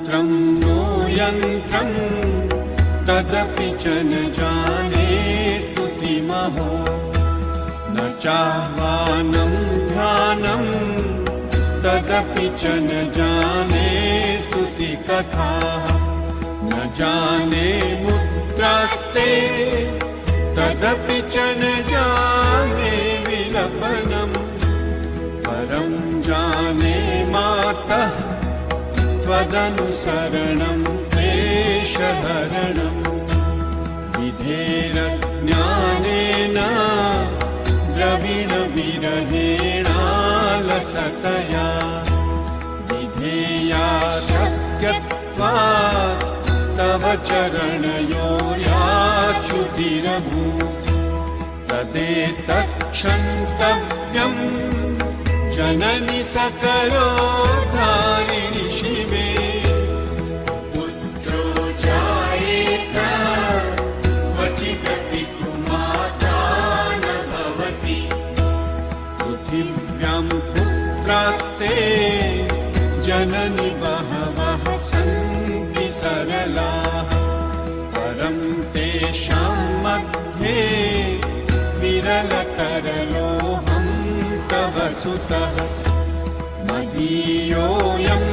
मन्त्रं नो यन्त्रं तदपि च न जाने स्तुतिमहो न चाह्वानं ध्यानं तदपि च न जाने स्तुतिकथा न जाने मुद्रास्ते तदपि च न जाने विलपनम् परं जाने मातः त्वदनुसरणं क्लेशहरणं विधेरज्ञानेन द्रविणविरहेणालसतया विधेया शक्यत्वात् तव चरणयोर्याच्युतिरभूत् तदेतत्क्षन्तव्यम् जननि सकलोद्धारिणि शिवे पुत्रो जायेत क्वचिदपि कुमाता न भवति पृथिव्यां पुत्रास्ते जननि बहवः सन्ति सरलाः परं तेषां मध्ये विरलतरलोऽहं तव सुतः मदीयोऽयं